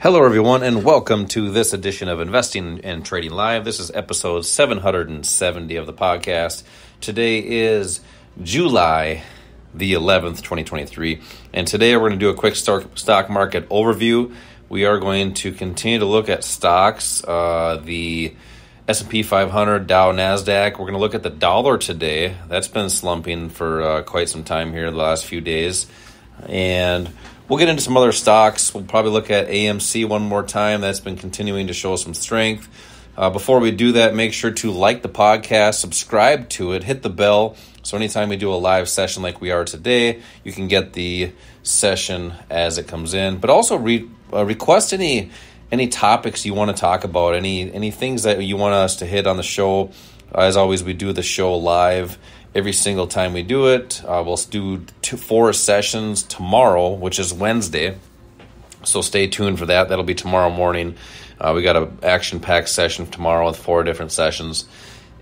Hello, everyone, and welcome to this edition of Investing and Trading Live. This is episode 770 of the podcast. Today is July the 11th, 2023, and today we're going to do a quick stock market overview. We are going to continue to look at stocks, the S&P 500, Dow, NASDAQ. We're going to look at the dollar today. That's been slumping for quite some time here the last few days, and we'll get into some other stocks. We'll probably look at AMC one more time. That's been continuing to show some strength. Before we do that, make sure to like the podcast, subscribe to it, hit the bell. So anytime we do a live session like we are today, you can get the session as it comes in. But also request any topics you want to talk about, any things that you want us to hit on the show. As always, we do the show live every single time we do it. We'll do 4 sessions tomorrow, which is Wednesday. So stay tuned for that. That'll be tomorrow morning. We got an action-packed session tomorrow with 4 different sessions.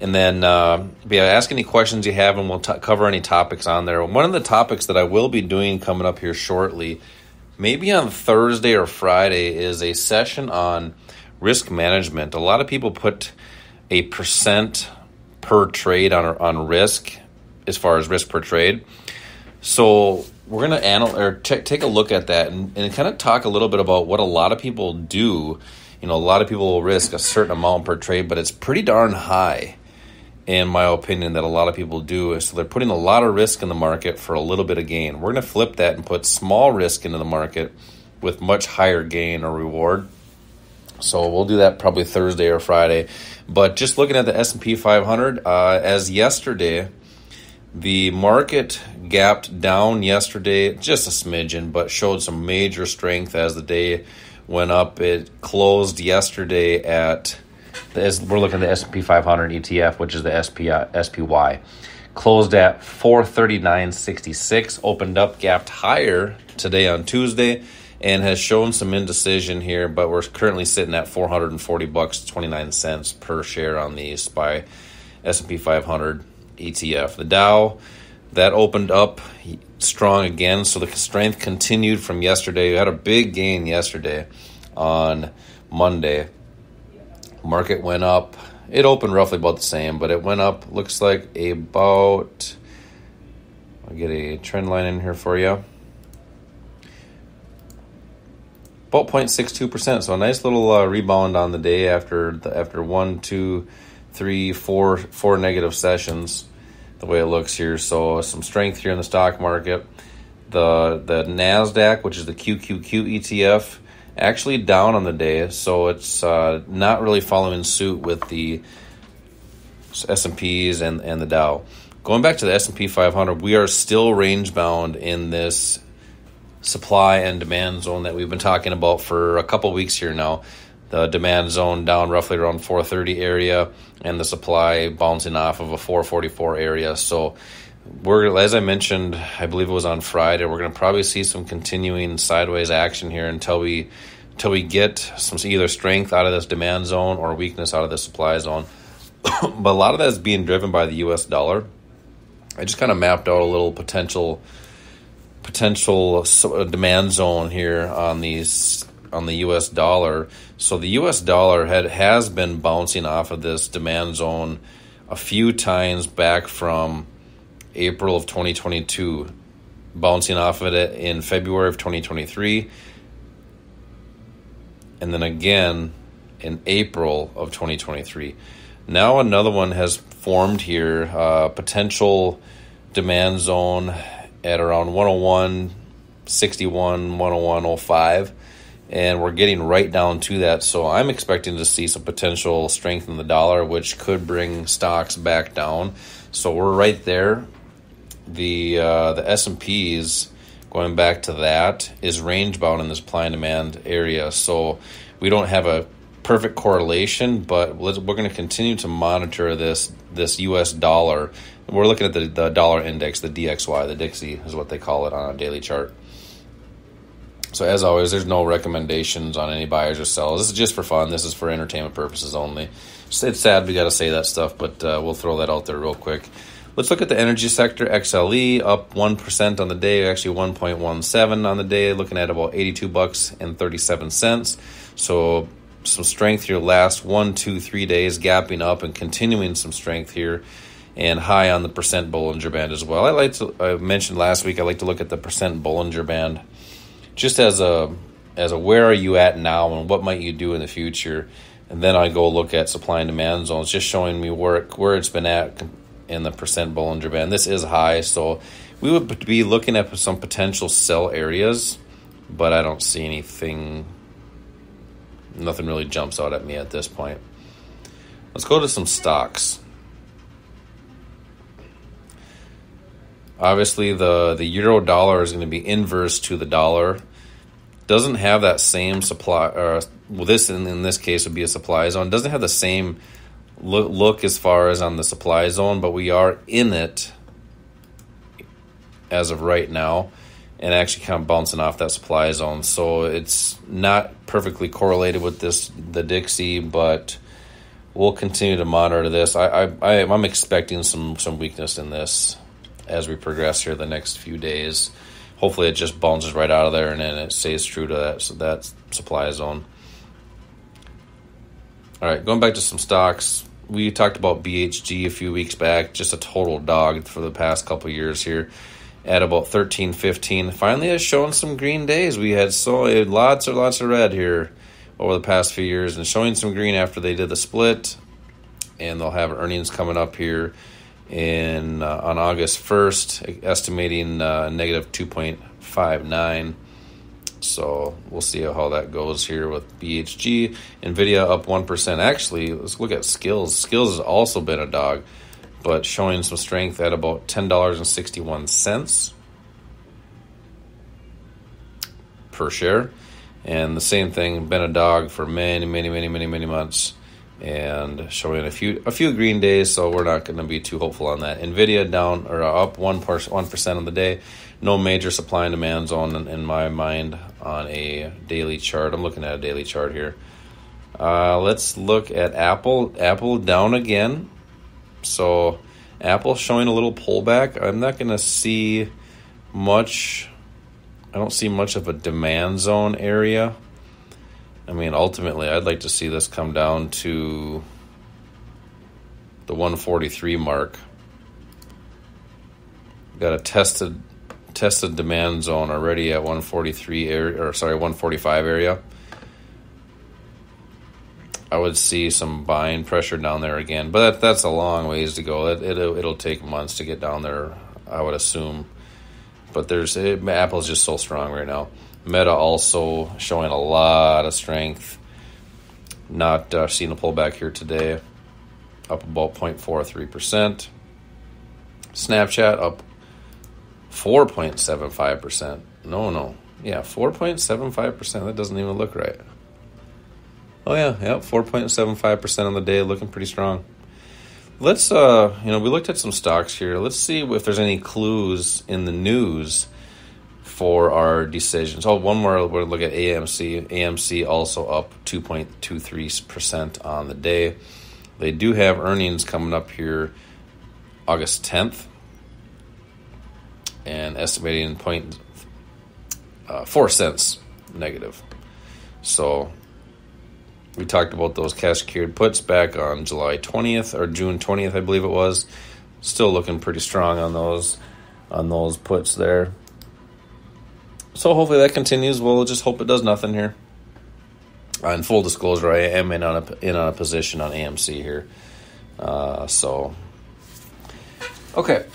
And then ask any questions you have, and we'll cover any topics on there. One of the topics that I will be doing coming up here shortly, maybe on Thursday or Friday, is a session on risk management. A lot of people put a percent per trade on risk, as far as risk per trade. So we're going to take a look at that and kind of talk a little bit about what a lot of people do. A lot of people will risk a certain amount per trade, but it's pretty darn high, in my opinion, that a lot of people do. So they're putting a lot of risk in the market for a little bit of gain. We're going to flip that and put small risk into the market with much higher gain or reward. So we'll do that probably Thursday or Friday. But just looking at the S&P 500, as yesterday, the market gapped down yesterday, just a smidgen, but showed some major strength as the day went up. It closed yesterday we're looking at the S&P 500 ETF, which is the SPY. Closed at 439.66, opened up, gapped higher today on Tuesday, and has shown some indecision here, but we're currently sitting at $440.29 per share on the SPY S&P 500 ETF. The Dow, that opened up strong again, so the strength continued from yesterday. We had a big gain yesterday on Monday. Market went up. It opened roughly about the same, but it went up, looks like I'll get a trend line in here for you. About 0.62%, so a nice little rebound on the day after 1, 2, 3, 4 negative sessions, the way it looks here. So some strength here in the stock market. The NASDAQ, which is the QQQ ETF, actually down on the day, so it's not really following suit with the S&Ps and the Dow. Going back to the S&P 500, we are still range bound in this supply and demand zone that we've been talking about for a couple weeks here now. The demand zone down roughly around 430 area, and the supply bouncing off of a 444 area. So as I mentioned, I believe it was on Friday, we're going to probably see some continuing sideways action here until we get some either strength out of this demand zone or weakness out of the supply zone. But a lot of that is being driven by the U.S. dollar. I just kind of mapped out a little potential demand zone here on the U.S. dollar. So the U.S. dollar has been bouncing off of this demand zone a few times back from April of 2022, bouncing off of it in February of 2023, and then again in April of 2023. Now another one has formed here, potential demand zone at around 101.61, 101.05, and we're getting right down to that. So I'm expecting to see some potential strength in the dollar, which could bring stocks back down. So we're right there. The S&Ps, going back to that, is range bound in this supply and demand area. So we don't have a perfect correlation, but we're going to continue to monitor this U.S. dollar. We're looking at the dollar index, the DXY, the Dixie is what they call it on a daily chart. So as always, there's no recommendations on any buyers or sellers. This is just for fun. This is for entertainment purposes only. It's sad we got to say that stuff, but we'll throw that out there real quick. Let's look at the energy sector. XLE up 1% on the day, actually 1.17 on the day, looking at about $82.37. So some strength here last 1, 2, 3 days, gapping up and continuing some strength here, and high on the percent Bollinger Band as well. I mentioned last week, I like to look at the percent Bollinger Band just as a where are you at now and what might you do in the future. And then I go look at supply and demand zones, just showing me where it's been at in the percent Bollinger Band. This is high, so we would be looking at some potential sell areas, but I don't see anything. Nothing really jumps out at me at this point. Let's go to some stocks. Obviously, the euro dollar is going to be inverse to the dollar. Doesn't have that same supply. This in this case would be a supply zone. Doesn't have the same look as far as on the supply zone, but we are in it as of right now, and actually kind of bouncing off that supply zone. So it's not perfectly correlated with the Dixie, but we'll continue to monitor this. I'm expecting some weakness in this as we progress here the next few days. Hopefully it just bounces right out of there and then it stays true to that supply zone. All right, going back to some stocks. We talked about BHG a few weeks back, just a total dog for the past couple years here at about 13.15. Finally has shown some green days. We had lots of red here over the past few years and showing some green after they did the split. And they'll have earnings coming up here on August 1st, estimating negative 2.59. So we'll see how that goes here with BHG. NVIDIA up 1%. Actually, let's look at Skills. Skills has also been a dog, but showing some strength at about $10.61 per share. And the same thing, been a dog for many months, and showing a few green days, so we're not going to be too hopeful on that. NVIDIA down or up 1% on the day. No major supply and demand zone in my mind on a daily chart. I'm looking at a daily chart here. Let's look at Apple. Apple down again. So Apple showing a little pullback. I'm not going to see much. I don't see much of a demand zone area. I mean, ultimately, I'd like to see this come down to the 143 mark. Got a tested demand zone already at 145 area. I would see some buying pressure down there again, but that's a long ways to go. It'll take months to get down there, I would assume. But Apple's just so strong right now. Meta also showing a lot of strength. Not seeing a pullback here today. Up about 0.43%. Snapchat up 4.75%. No. Yeah, 4.75%. That doesn't even look right. Oh, yeah, 4.75% on the day, looking pretty strong. Let's, we looked at some stocks here. Let's see if there's any clues in the news for our decisions. One more, we'll look at AMC. AMC also up 2.23% on the day. They do have earnings coming up here August 10th, and estimating 0.4 cents negative. So we talked about those cash secured puts back on July 20th or June 20th, I believe it was. Still looking pretty strong on those puts there. So hopefully that continues. We'll just hope it does nothing here. In full disclosure, I am in on a position on AMC here. Okay,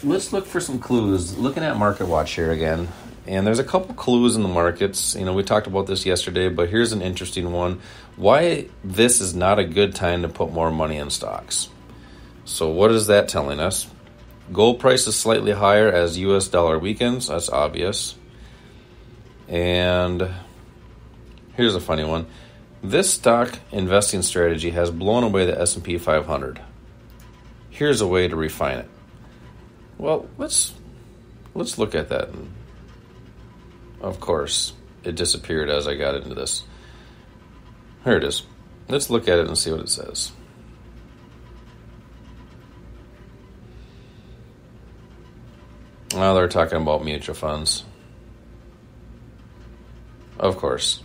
let's look for some clues. Looking at Market Watch here again, and there's a couple clues in the markets. We talked about this yesterday, but here's an interesting one. Why this is not a good time to put more money in stocks. So what is that telling us? Gold price is slightly higher as U.S. dollar weakens. That's obvious. And here's a funny one. This stock investing strategy has blown away the S&P 500. Here's a way to refine it. Well, let's look at that. And of course, it disappeared as I got into this. Here it is. Let's look at it and see what it says. Well, they're talking about mutual funds. Of course.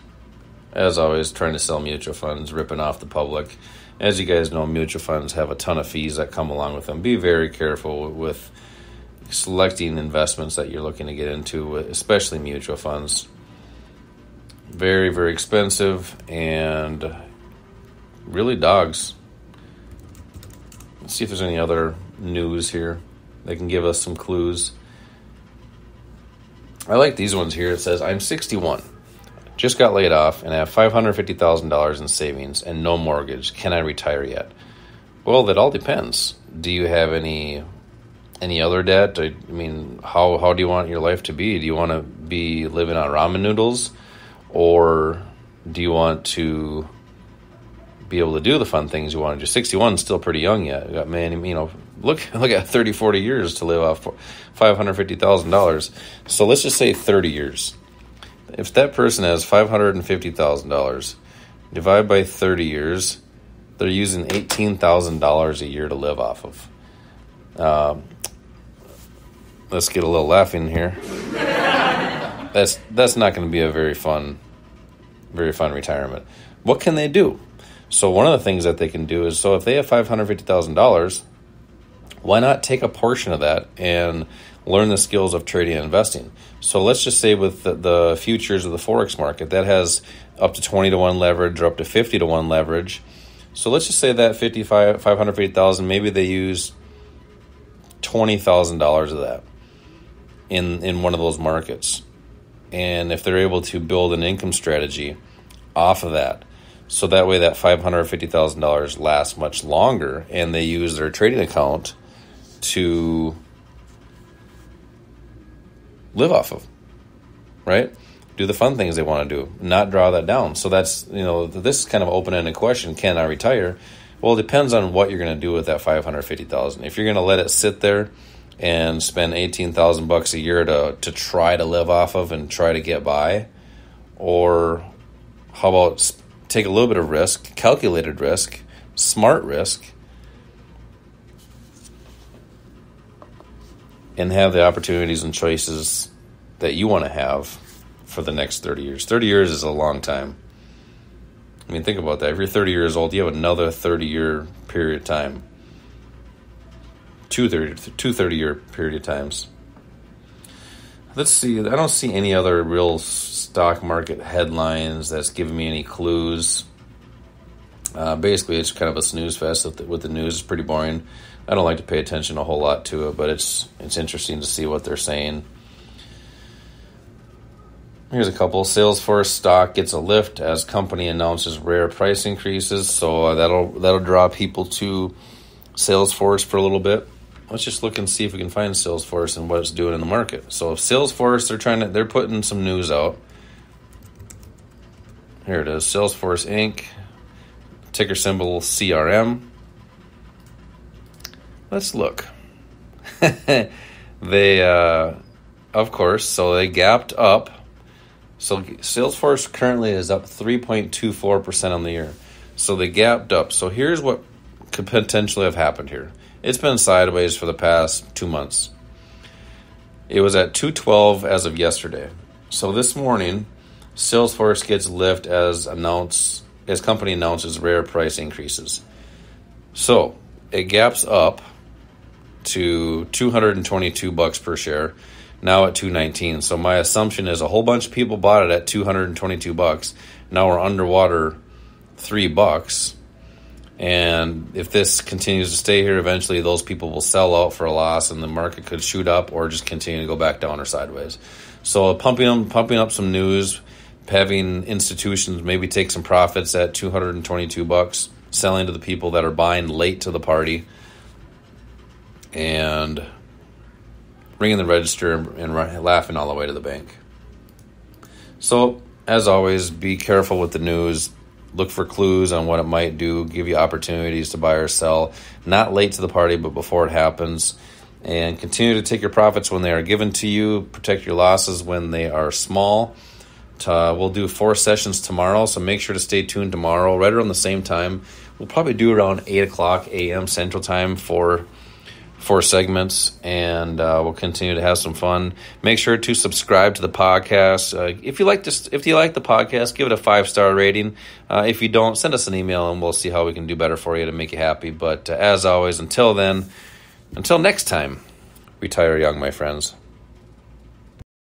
As always, trying to sell mutual funds, ripping off the public. As you guys know, mutual funds have a ton of fees that come along with them. Be very careful with selecting investments that you're looking to get into, especially mutual funds. Very, very expensive and really dogs. Let's see if there's any other news here that can give us some clues. I like these ones here. It says, I'm 61, just got laid off, and I have $550,000 in savings and no mortgage. Can I retire yet? Well, that all depends. Do you have any other debt? I mean, how do you want your life to be? Do you want to be living on ramen noodles? Or do you want to be able to do the fun things you want to do? 61 is still pretty young yet. You got look at 30, 40 years to live off $550,000. So let's just say 30 years. If that person has $550,000, divide by 30 years, they're using $18,000 a year to live off of. Let's get a little laughing here. That's not going to be a very fun retirement. What can they do? So one of the things that they can do is, so if they have $550,000, why not take a portion of that and learn the skills of trading and investing? So let's just say with the futures of the Forex market, that has up to 20 to 1 leverage or up to 50 to 1 leverage. So let's just say that $550,000, maybe they use $20,000 of that in one of those markets. And if they're able to build an income strategy off of that, so that way that $550,000 lasts much longer, and they use their trading account to live off of, right? Do the fun things they want to do, not draw that down. So that's, this is kind of an open-ended question. Can I retire? Well, it depends on what you're going to do with that $550,000. If you're going to let it sit there and spend $18,000 a year to try to live off of and try to get by, or how about take a little bit of risk, calculated risk, smart risk, and have the opportunities and choices that you want to have for the next 30 years. 30 years is a long time. I mean, think about that. If you're 30 years old, you have another 30-year period of time. Two 30-year period of times. Let's see. I don't see any other real stock market headlines that's giving me any clues. Basically, it's kind of a snooze fest with the news. It's pretty boring. I don't like to pay attention a whole lot to it, but it's interesting to see what they're saying. Here's a couple. Salesforce stock gets a lift as company announces rare price increases. So that'll draw people to Salesforce for a little bit. Let's just look and see if we can find Salesforce and what it's doing in the market. So if Salesforce, they're putting some news out. Here it is, Salesforce Inc. Ticker symbol CRM. Let's look. They, of course, so they gapped up. So Salesforce currently is up 3.24% on the year. So they gapped up. So here's what could potentially have happened here. It's been sideways for the past 2 months. It was at 212 as of yesterday. So this morning, Salesforce gets lift as company announces rare price increases. So it gaps up to $222 per share, now at $219. So my assumption is a whole bunch of people bought it at $222. Now we're underwater $3. And if this continues to stay here, eventually those people will sell out for a loss, and the market could shoot up or just continue to go back down or sideways. So pumping up some news, having institutions maybe take some profits at $222, selling to the people that are buying late to the party, and ringing the register and laughing all the way to the bank. So, as always, be careful with the news. Look for clues on what it might do, give you opportunities to buy or sell, not late to the party, but before it happens. And continue to take your profits when they are given to you. Protect your losses when they are small. We'll do 4 sessions tomorrow, so make sure to stay tuned tomorrow, right around the same time. We'll probably do around 8 o'clock a.m. Central Time for 4 segments, and we'll continue to have some fun. Make sure to subscribe to the podcast. If you like the podcast, give it a 5-star rating. If you don't, send us an email, and we'll see how we can do better for you to make you happy. But as always, until next time, retire young, my friends.